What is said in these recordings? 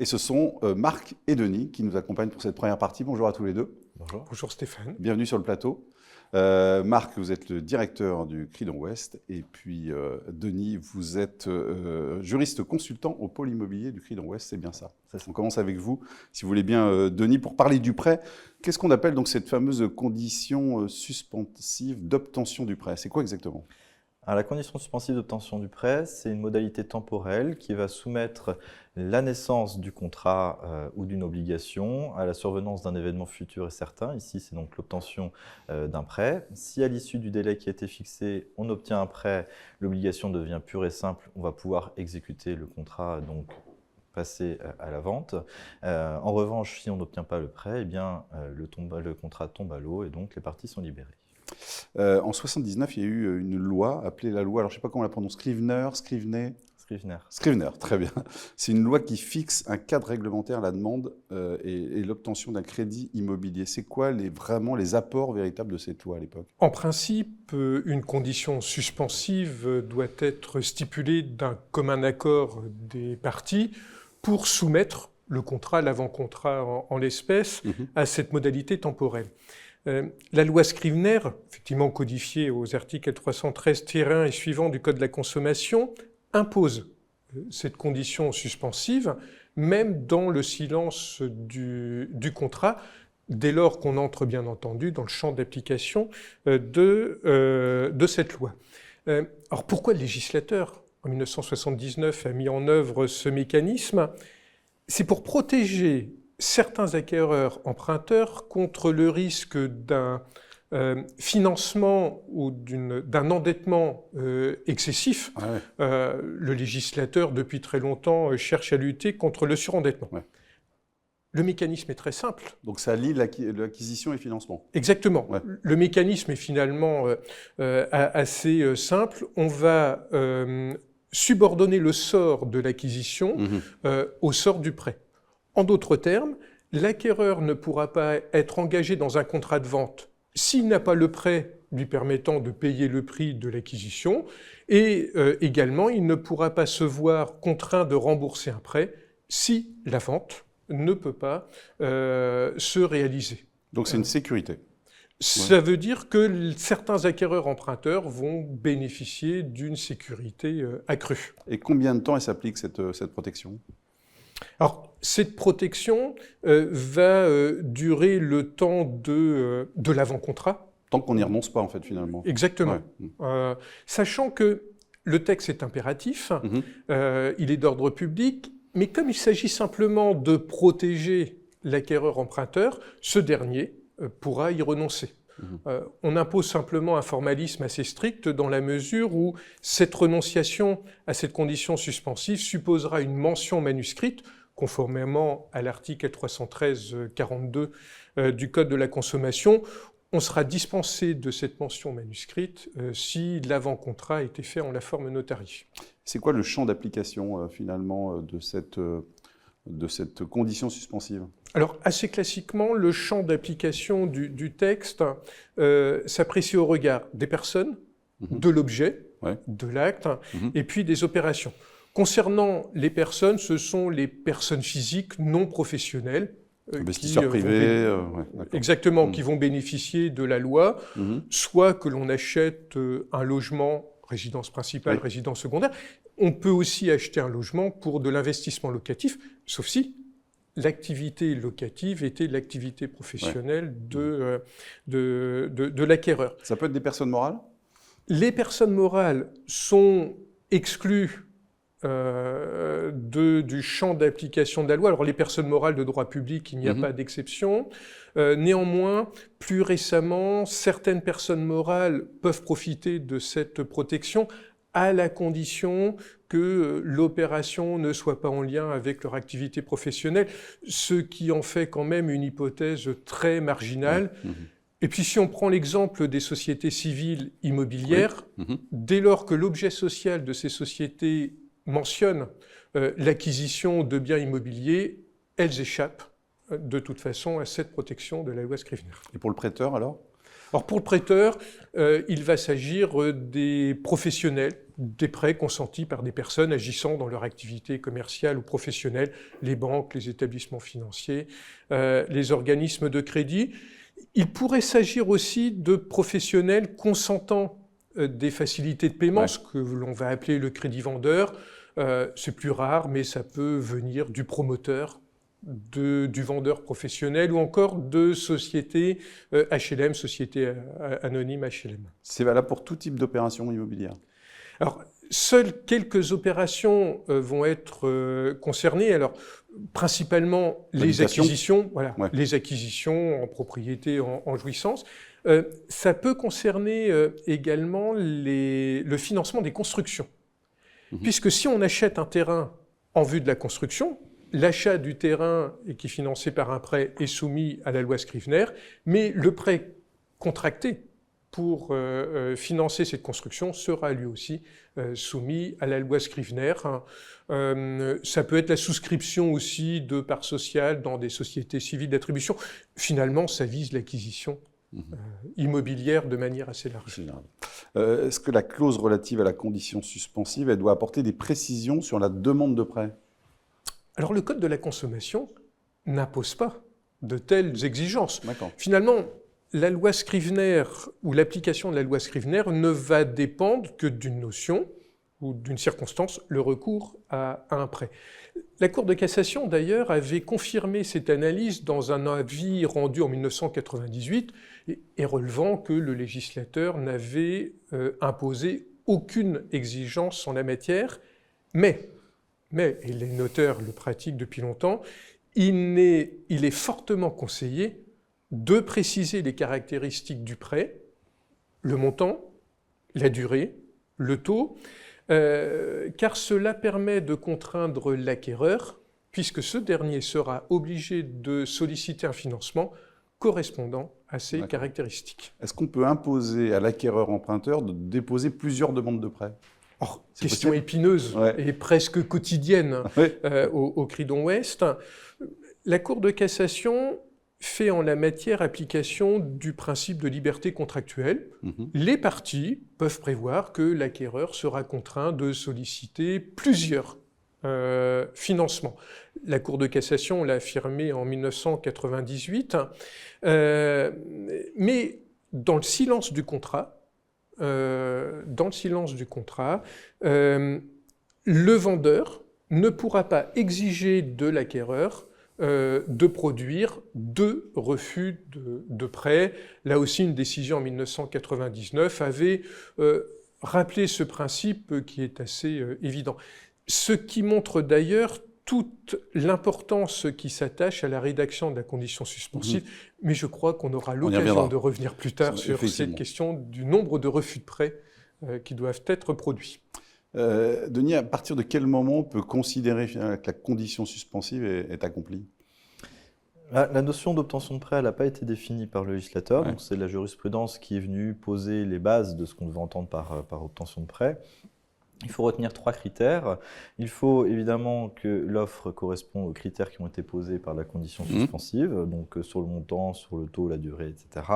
Et ce sont Marc et Denis qui nous accompagnent pour cette première partie. Bonjour à tous les deux. Bonjour. Bonjour Stéphane. Bienvenue sur le plateau. Marc, vous êtes le directeur du Cridon Ouest. Et puis Denis, vous êtes juriste consultant au pôle immobilier du Cridon Ouest. C'est bien ça. On commence avec vous, si vous voulez bien, Denis, pour parler du prêt. Qu'est-ce qu'on appelle donc cette fameuse condition suspensive d'obtention du prêt? C'est quoi exactement? Alors, la condition suspensive d'obtention du prêt, c'est une modalité temporelle qui va soumettre la naissance du contrat ou d'une obligation à la survenance d'un événement futur et certain. Ici, c'est donc l'obtention d'un prêt. Si à l'issue du délai qui a été fixé, on obtient un prêt, l'obligation devient pure et simple, on va pouvoir exécuter le contrat, donc passer à la vente. En revanche, si on n'obtient pas le prêt, eh bien, le contrat tombe à l'eau et donc les parties sont libérées. En 79, il y a eu une loi appelée la loi, alors je ne sais pas comment on la prononce, Scrivener, très bien. C'est une loi qui fixe un cadre réglementaire à la demande et l'obtention d'un crédit immobilier. C'est quoi vraiment les apports véritables de cette loi à l'époque? En principe, une condition suspensive doit être stipulée d'un commun accord des parties pour soumettre le contrat, l'avant-contrat en l'espèce, à cette modalité temporelle. La loi Scrivener, effectivement codifiée aux articles 313-1 et suivants du Code de la consommation, impose cette condition suspensive, même dans le silence du contrat, dès lors qu'on entre bien entendu dans le champ d'application de cette loi. Alors pourquoi le législateur, en 1979, a mis en œuvre ce mécanisme? C'est pour protéger certains acquéreurs emprunteurs contre le risque d'un financement ou d'un endettement excessif. Le législateur, depuis très longtemps, cherche à lutter contre le surendettement. Le mécanisme est très simple. Donc ça lie l'acquisition et le financement. Exactement. Le mécanisme est finalement assez simple. On va subordonner le sort de l'acquisition au sort du prêt. En d'autres termes, l'acquéreur ne pourra pas être engagé dans un contrat de vente s'il n'a pas le prêt lui permettant de payer le prix de l'acquisition, et également, il ne pourra pas se voir contraint de rembourser un prêt si la vente ne peut pas se réaliser. Donc c'est une sécurité. Ça veut dire que certains acquéreurs emprunteurs vont bénéficier d'une sécurité accrue. Et combien de temps elle s'applique cette protection ? Alors, cette protection va durer le temps de l'avant-contrat. Tant qu'on n'y renonce pas, en fait, finalement. Exactement. Sachant que le texte est impératif, il est d'ordre public, mais comme il s'agit simplement de protéger l'acquéreur emprunteur, ce dernier pourra y renoncer. On impose simplement un formalisme assez strict dans la mesure où cette renonciation à cette condition suspensive supposera une mention manuscrite, conformément à l'article 313-42 du Code de la consommation. On sera dispensé de cette mention manuscrite si l'avant-contrat a été fait en la forme notariée. C'est quoi le champ d'application, finalement, de cette condition suspensive? Alors, assez classiquement, le champ d'application du texte s'apprécie au regard des personnes, de l'objet, de l'acte, et puis des opérations. Concernant les personnes, ce sont les personnes physiques non professionnelles investisseurs privés, exactement, qui vont bénéficier de la loi, soit que l'on achète un logement, résidence principale, résidence secondaire. On peut aussi acheter un logement pour de l'investissement locatif, sauf si l'activité locative était l'activité professionnelle de l'acquéreur. Ça peut être des personnes morales? Les personnes morales sont exclues du champ d'application de la loi. Alors les personnes morales de droit public, il n'y a pas d'exception. Néanmoins, plus récemment, certaines personnes morales peuvent profiter de cette protection à la condition que l'opération ne soit pas en lien avec leur activité professionnelle, ce qui en fait quand même une hypothèse très marginale. Et puis si on prend l'exemple des sociétés civiles immobilières, dès lors que l'objet social de ces sociétés mentionne l'acquisition de biens immobiliers, elles échappent de toute façon à cette protection de la loi Scrivener. Et pour le prêteur alors? Alors pour le prêteur, il va s'agir des professionnels, des prêts consentis par des personnes agissant dans leur activité commerciale ou professionnelle, les banques, les établissements financiers, les organismes de crédit. Il pourrait s'agir aussi de professionnels consentants des facilités de paiement, ce que l'on va appeler le crédit vendeur. C'est plus rare, mais ça peut venir du promoteur, du vendeur professionnel ou encore de sociétés HLM, sociétés anonymes HLM. C'est valable pour tout type d'opération immobilière. Alors, seules quelques opérations vont être concernées. Alors, principalement les acquisitions, les acquisitions en propriété, en jouissance. Ça peut concerner également le financement des constructions. Puisque si on achète un terrain en vue de la construction, l'achat du terrain qui est financé par un prêt est soumis à la loi Scrivener, mais le prêt contracté pour financer cette construction sera lui aussi soumis à la loi Scrivener. Ça peut être la souscription aussi de parts sociales dans des sociétés civiles d'attribution. Finalement, ça vise l'acquisition immobilière de manière assez large. Est-ce que la clause relative à la condition suspensive, elle doit apporter des précisions sur la demande de prêt ? Alors le Code de la consommation n'impose pas de telles exigences. D'accord. Finalement, la loi Scrivener ou l'application de la loi Scrivener ne va dépendre que d'une notion ou d'une circonstance, le recours à un prêt. La Cour de cassation, d'ailleurs, avait confirmé cette analyse dans un avis rendu en 1998 et relevant que le législateur n'avait imposé aucune exigence en la matière, mais, et les notaires le pratiquent depuis longtemps, il est fortement conseillé de préciser les caractéristiques du prêt, le montant, la durée, le taux, car cela permet de contraindre l'acquéreur, puisque ce dernier sera obligé de solliciter un financement correspondant à ces caractéristiques. Est-ce qu'on peut imposer à l'acquéreur emprunteur de déposer plusieurs demandes de prêt ? Or, question épineuse et presque quotidienne au Cridon Ouest. La Cour de cassation fait en la matière application du principe de liberté contractuelle. Les parties peuvent prévoir que l'acquéreur sera contraint de solliciter plusieurs financements. La Cour de cassation l'a affirmé en 1998, mais dans le silence du contrat, le vendeur ne pourra pas exiger de l'acquéreur de produire 2 refus de prêt. Là aussi, une décision en 1999 avait rappelé ce principe qui est assez évident. Ce qui montre d'ailleurs toute l'importance qui s'attache à la rédaction de la condition suspensive, mais je crois qu'on aura l'occasion de revenir plus tard sur cette question du nombre de refus de prêt qui doivent être produits. Denis, à partir de quel moment on peut considérer que la condition suspensive est accomplie ? La notion d'obtention de prêt, elle n'a pas été définie par le législateur, donc c'est la jurisprudence qui est venue poser les bases de ce qu'on devait entendre par obtention de prêt. Il faut retenir 3 critères. Il faut évidemment que l'offre corresponde aux critères qui ont été posés par la condition suspensive, donc sur le montant, sur le taux, la durée, etc.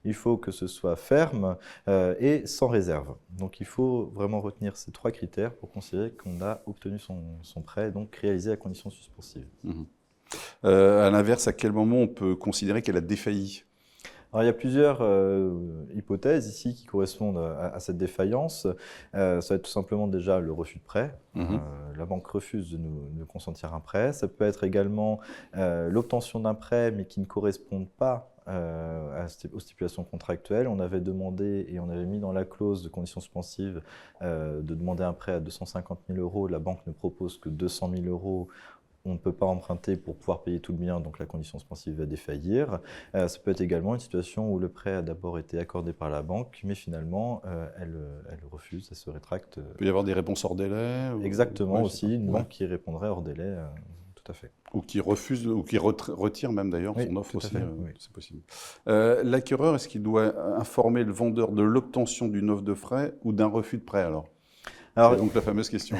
Il faut que ce soit ferme et sans réserve. Donc il faut vraiment retenir ces 3 critères pour considérer qu'on a obtenu son prêt, donc réalisé la condition suspensive. À l'inverse, à quel moment on peut considérer qu'elle a défailli ? Alors, il y a plusieurs hypothèses ici qui correspondent à cette défaillance. Ça va être tout simplement déjà le refus de prêt. La banque refuse de consentir un prêt. Ça peut être également l'obtention d'un prêt mais qui ne correspond pas aux stipulations contractuelles. On avait demandé et on avait mis dans la clause de condition suspensive de demander un prêt à 250 000 €. La banque ne propose que 200 000 €. On ne peut pas emprunter pour pouvoir payer tout le bien, donc la condition suspensive va défaillir. Ça peut être également une situation où le prêt a d'abord été accordé par la banque, mais finalement, elle refuse, elle se rétracte. Il peut y avoir des réponses hors délai Exactement, aussi, une banque qui répondrait hors délai, tout à fait. Ou qui refuse, ou qui retire même d'ailleurs son offre aussi, c'est possible. L'acquéreur, est-ce qu'il doit informer le vendeur de l'obtention d'une offre de prêt ou d'un refus de prêt alors ? C'est donc la fameuse question.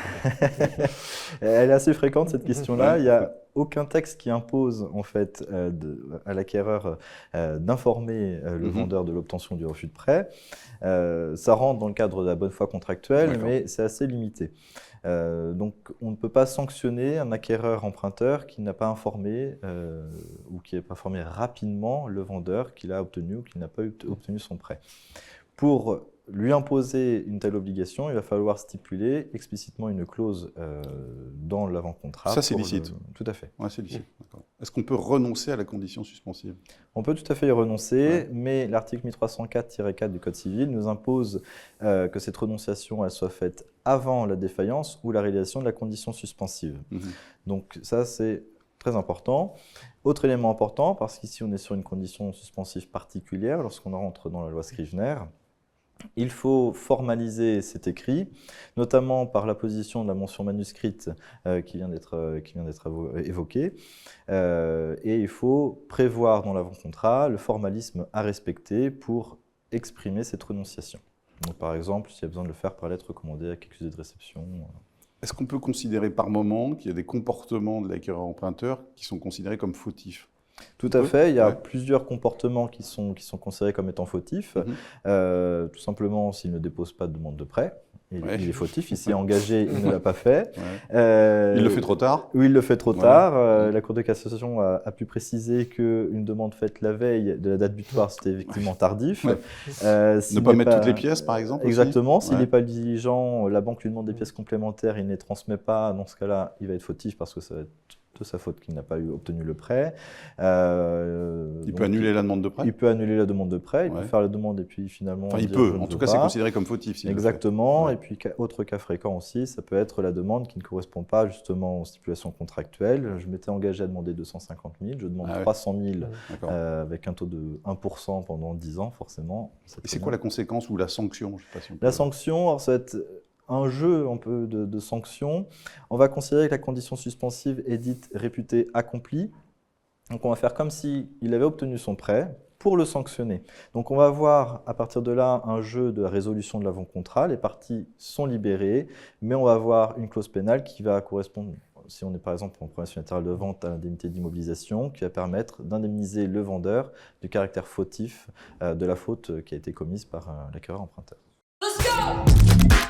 Elle est assez fréquente cette question-là. Il n'y a aucun texte qui impose en fait à l'acquéreur d'informer le vendeur de l'obtention du refus de prêt. Ça rentre dans le cadre de la bonne foi contractuelle, mais c'est assez limité. Donc on ne peut pas sanctionner un acquéreur emprunteur qui n'a pas informé ou qui n'a pas informé rapidement le vendeur qu'il a obtenu ou qu'il n'a pas obtenu son prêt. Pour lui imposer une telle obligation, il va falloir stipuler explicitement une clause dans l'avant-contrat. Ça, c'est licite. Tout à fait. Ouais, c'est licite. Est-ce qu'on peut renoncer à la condition suspensive? On peut tout à fait y renoncer, mais l'article 1304-4 du Code civil nous impose que cette renonciation elle soit faite avant la défaillance ou la réalisation de la condition suspensive. Donc ça, c'est très important. Autre élément important, parce qu'ici on est sur une condition suspensive particulière, lorsqu'on rentre dans la loi Scrivener, il faut formaliser cet écrit, notamment par l'apposition de la mention manuscrite qui vient d'être évoquée. Et il faut prévoir dans l'avant-contrat le formalisme à respecter pour exprimer cette renonciation. Donc, par exemple, s'il y a besoin de le faire par lettre recommandée avec accusé de réception. Est-ce qu'on peut considérer par moment qu'il y a des comportements de l'acquéreur emprunteur qui sont considérés comme fautifs? Tout à fait, il y a plusieurs comportements qui sont considérés comme étant fautifs. Tout simplement, s'il ne dépose pas de demande de prêt, il est fautif. Il s'est engagé, il ne l'a pas fait. Il le fait trop tard. Oui, il le fait trop tard. La Cour de cassation a pu préciser qu'une demande faite la veille de la date butoir, c'était effectivement tardif. Ne pas mettre toutes les pièces, par exemple. Exactement. S'il n'est pas diligent, la banque lui demande des pièces complémentaires, il ne les transmet pas. Dans ce cas-là, il va être fautif parce que ça va être de sa faute qu'il n'a pas obtenu le prêt. Il peut annuler la demande de prêt. Il peut annuler la demande de prêt, il peut faire la demande et puis finalement... Enfin, il peut, en tout cas c'est considéré comme fautif. Exactement, et puis autre cas fréquent aussi, ça peut être la demande qui ne correspond pas justement aux stipulations contractuelles. Je m'étais engagé à demander 250 000, je demande 300 000 avec un taux de 1% pendant 10 ans forcément. Et c'est quoi la conséquence ou la sanction? Je sais pas si la sanction, alors ça va être un jeu un peu de sanctions. On va considérer que la condition suspensive est dite réputée accomplie. Donc on va faire comme s'il avait obtenu son prêt pour le sanctionner. Donc on va avoir à partir de là un jeu de résolution de l'avant-contrat. Les parties sont libérées, mais on va avoir une clause pénale qui va correspondre, si on est par exemple en prolongation latérale de vente, à l'indemnité d'immobilisation, qui va permettre d'indemniser le vendeur du caractère fautif de la faute qui a été commise par l'acquéreur emprunteur. Let's go!